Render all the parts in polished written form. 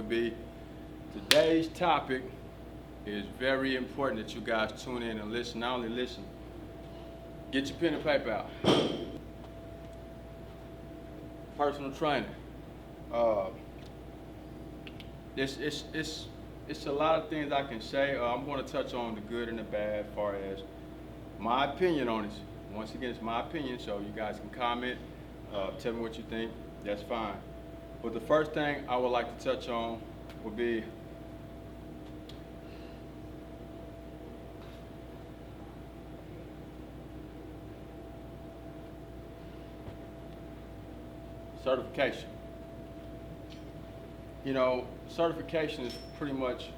would be today's topic is very important that you guys tune in and listen. Not only listen, get your pen and paper out. Personal training. It's a lot of things I can say. I'm going to touch on the good and the bad as far as my opinion on it. Once again, it's my opinion, so you guys can comment, tell me what you think. That's fine. But the first thing I would like to touch on would be certification. You know, certification is pretty much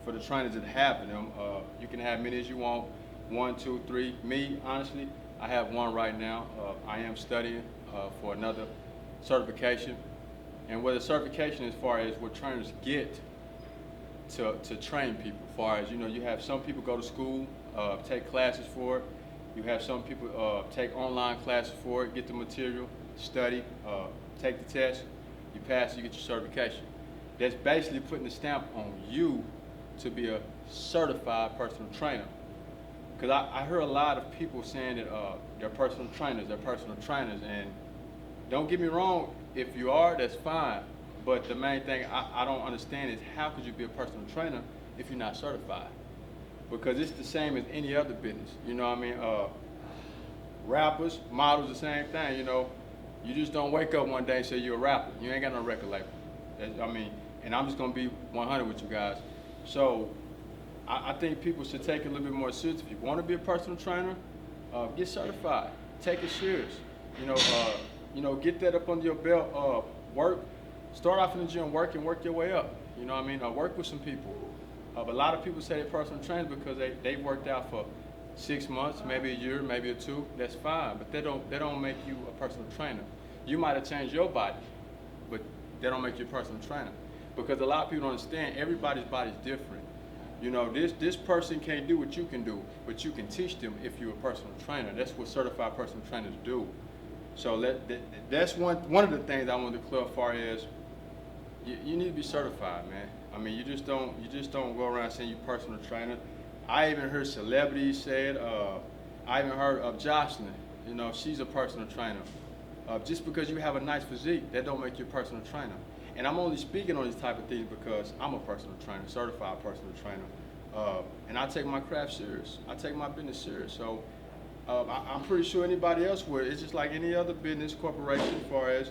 for the trainers that have them. You can have many as you want, 1, 2, 3. Me, honestly, I have one right now. I am studying for another certification. And what a certification as far as what trainers get to train people. As far as, you know, you have some people go to school, take classes for it. You have some people take online classes for it, get the material, study, take the test. You pass, you get your certification. That's basically putting the stamp on you to be a certified personal trainer. Because I hear a lot of people saying that they're personal trainers, and don't get me wrong, if you are, that's fine. But the main thing I don't understand is how could you be a personal trainer if you're not certified? Because it's the same as any other business. You know what I mean? Rappers, models, the same thing. You know, you just don't wake up one day and say you're a rapper. You ain't got no record label. And I'm just gonna be 100 with you guys. So I think people should take it a little bit more serious. If you want to be a personal trainer, get certified. Take it serious. You know, get that up under your belt. Start off in the gym, work your way up. You know what I mean? Work with some people. But a lot of people say they're personal trainers because they worked out for 6 months, maybe a year, maybe a 2. That's fine, but they don't make you a personal trainer. You might have changed your body, but they don't make you a personal trainer. Because a lot of people don't understand, everybody's body's different. You know, this person can't do what you can do, but you can teach them if you're a personal trainer. That's what certified personal trainers do. So that's one of the things I wanted to clear as far as you need to be certified, man. I mean, you just don't go around saying you're a personal trainer. I even heard celebrities say it. I even heard of Jocelyn. You know, she's a personal trainer. Just because you have a nice physique, that don't make you a personal trainer. And I'm only speaking on these type of things because I'm a personal trainer, certified personal trainer. And I take my craft serious. I take my business serious. So I'm pretty sure anybody else would. It's just like any other business corporation as far as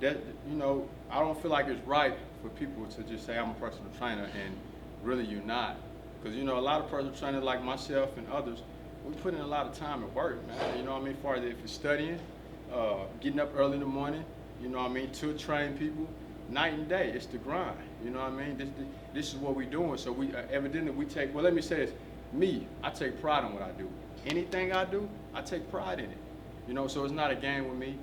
that, you know, I don't feel like it's right for people to just say I'm a personal trainer and really you're not. Because, you know, a lot of personal trainers like myself and others, we put in a lot of time and work, man. You know what I mean? As far as if it's studying, getting up early in the morning, you know what I mean, to train people, night and day, it's the grind. You know what I mean? This is what we're doing. So we evidently we take, well, let me say this, me, I take pride in what I do. Anything I do, I take pride in it. You know, so it's not a game with me.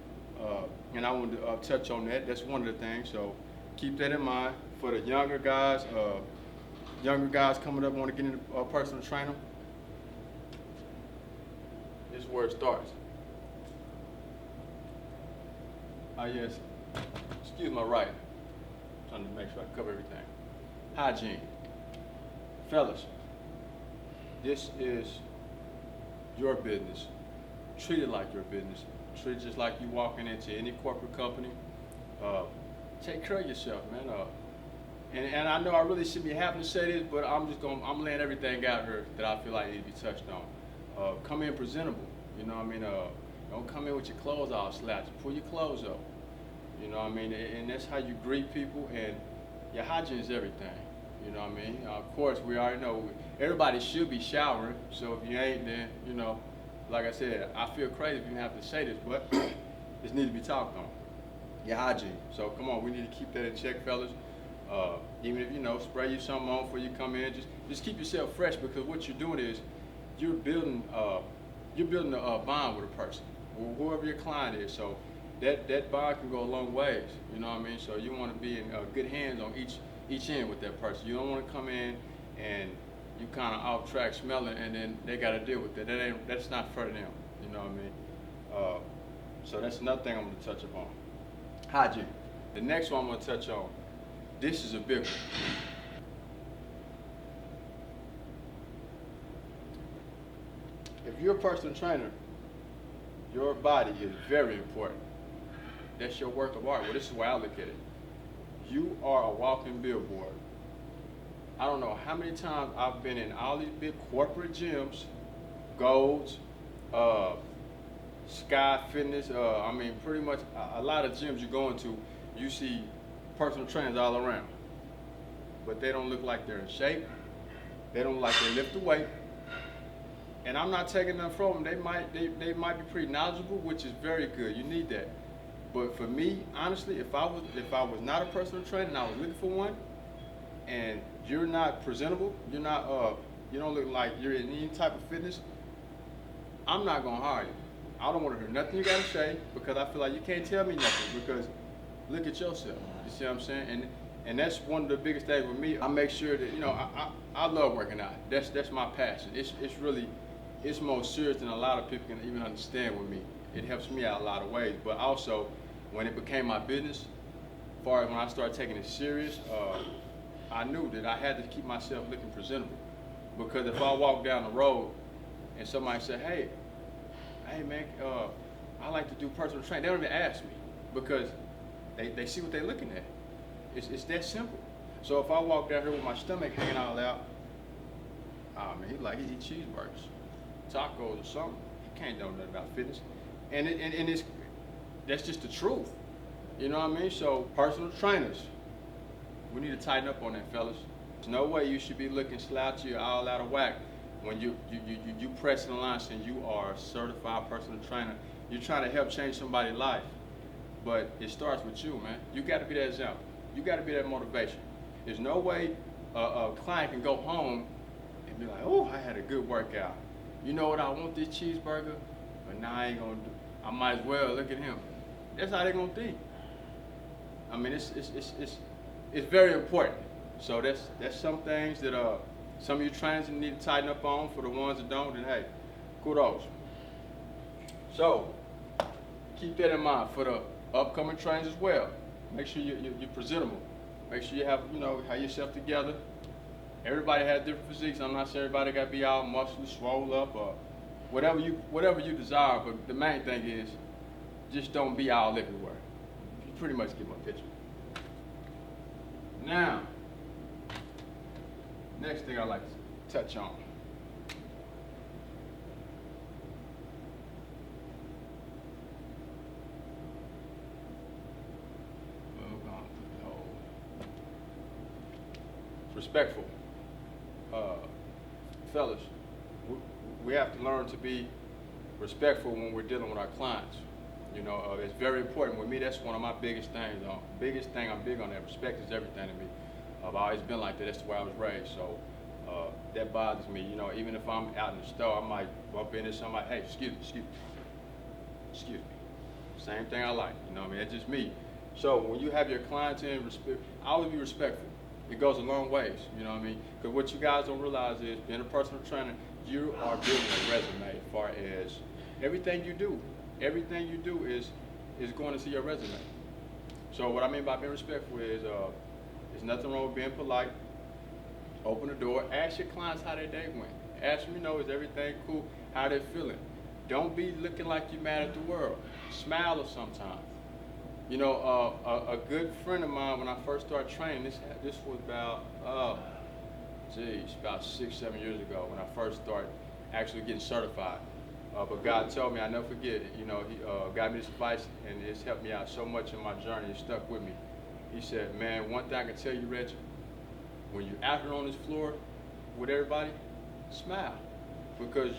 And I wanted to touch on that. That's one of the things. So keep that in mind for the younger guys. Younger guys coming up want to get into a personal trainer. This is where it starts. Yes. Excuse my writing. Trying to make sure I cover everything. Hygiene. Fellas, this is your business. Treat it like your business. Treat it just like you walking into any corporate company. Take care of yourself, man. And I know I really should be happy to say this, but I'm laying everything out here that I feel like need to be touched on. Come in presentable. You know what I mean? Don't come in with your clothes all slouchy. Pull your clothes up. You know what I mean? And that's how you greet people, and your hygiene is everything. You know what I mean? Of course, we already know everybody should be showering, so if you ain't, then, you know, like I said, I feel crazy if you have to say this, but this needs to be talked on. Your hygiene. So come on, we need to keep that in check, fellas. Even if, you know, spray you something on before you come in, just keep yourself fresh, because what you're doing is you're building a bond with a person, or whoever your client is. So that bond can go a long ways. You know what I mean? So you want to be in good hands on each end with that person. You don't want to come in and you kind of off track smelling, and then they got to deal with that. That's not for them. You know what I mean? So that's another thing I'm going to touch upon. Hygiene. The next one I'm going to touch on this is a big one. If you're a personal trainer, your body is very important. That's your work of art. Well, this is why I look at it. You are a walking billboard. I don't know how many times I've been in all these big corporate gyms, Golds, Sky Fitness, I mean, pretty much a lot of gyms you go into, you see personal trainers all around. But they don't look like they're in shape. They don't look like they lift the weight. And I'm not taking them from them. They might be pretty knowledgeable, which is very good. You need that. But for me, honestly, if I was not a personal trainer and I was looking for one, and you're not presentable, you don't look like you're in any type of fitness, I'm not gonna hire you. I don't want to hear nothing you gotta say, because I feel like you can't tell me nothing, because look at yourself. You see what I'm saying? And that's one of the biggest things with me. I make sure that, I love working out. That's my passion. It's more serious than a lot of people can even understand with me. It helps me out a lot of ways. But also, when it became my business, as far as when I started taking it serious, I knew that I had to keep myself looking presentable. Because if I walk down the road and somebody said, hey man, I like to do personal training, they don't even ask me, because they see what they're looking at. It's that simple. So if I walk down here with my stomach hanging all out, oh man, he eat cheeseburgers, tacos or something. He can't know nothing about fitness. And that's just the truth. You know what I mean? So personal trainers, we need to tighten up on that, fellas. There's no way you should be looking slouchy or all out of whack when you pressing the line saying you are a certified personal trainer. You're trying to help change somebody's life. But it starts with you, man. You got to be that example. You got to be that motivation. There's no way a client can go home and be like, oh, I had a good workout. You know what, I want this cheeseburger, but now I ain't going to do. I might as well look at him. That's how they're going to think. I mean, it's very important. So that's some things that some of you trainers need to tighten up on. For the ones that don't, then hey, kudos. So keep that in mind for the upcoming trainers as well. Make sure you're presentable. Make sure you have yourself together. Everybody has different physiques. I'm not saying everybody got to be all muscly, swole up, or whatever you desire. But the main thing is, just don't be all everywhere. You pretty much get my picture. Now, next thing I like to touch on. Respectful. Fellas, we have to learn to be respectful when we're dealing with our clients. It's very important. With me, that's one of my biggest things. Biggest thing I'm big on, that respect is everything to me. I've always been like that. That's the way I was raised. So that bothers me. Even if I'm out in the store, I might bump into somebody. Hey, excuse me. Same thing I like. It's just me. So when you have your clients in, always be respectful. It goes a long ways, you know what I mean? Because what you guys don't realize is, being a personal trainer, you are building a resume as far as everything you do. Everything you do is going to see your resume. So what I mean by being respectful is, there's nothing wrong with being polite. Open the door. Ask your clients how their day went. Ask them, is everything cool? How they feeling? Don't be looking like you're mad at the world. Smile or sometimes. A good friend of mine, when I first started training, this was about, about 6-7 years ago when I first started actually getting certified. But God told me, I never forget it. He got me this advice, and it's helped me out so much in my journey. It stuck with me. He said, man, one thing I can tell you, Reggie, when you're out here on this floor with everybody, smile. Because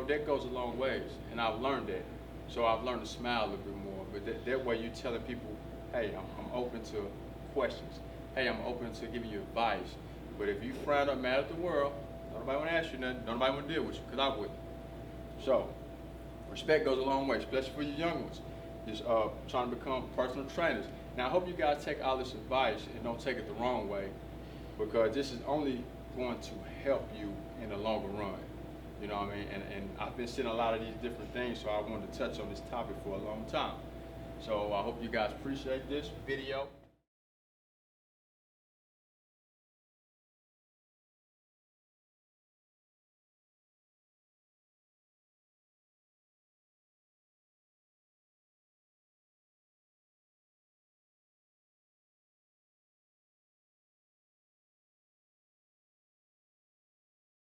that goes a long ways, and I've learned that. So I've learned to smile a little bit more. But that way you're telling people, hey, I'm open to questions. Hey, I'm open to giving you advice. But if you frown up mad at the world, nobody want to ask you nothing, nobody want to deal with you, because I wouldn't. So respect goes a long way, especially for you young ones. Just trying to become personal trainers. Now I hope you guys take all this advice and don't take it the wrong way, because this is only going to help you in the longer run. You know what I mean? And I've been seeing a lot of these different things, so I wanted to touch on this topic for a long time. So I hope you guys appreciate this video.